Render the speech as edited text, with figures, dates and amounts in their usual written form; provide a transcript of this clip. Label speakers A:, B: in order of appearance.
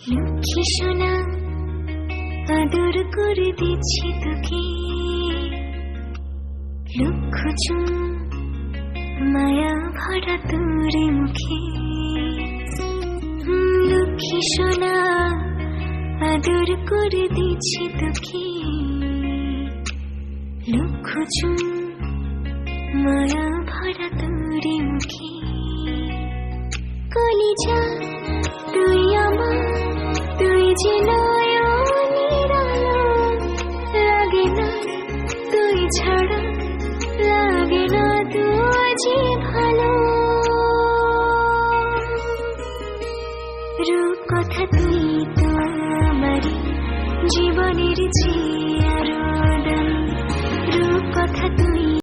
A: লক্ষ্মী সোনা আদর করে দিচ্ছি তোকে, লক্ষ চুম মায়া ভরা তোর মুখে। লক্ষ্মী সোনা আদর করে দিচ্ছি তোকে, লক্ষ চুম মায়া ভরা তোর মুখে। কলিজা তুই আমার, তুই যে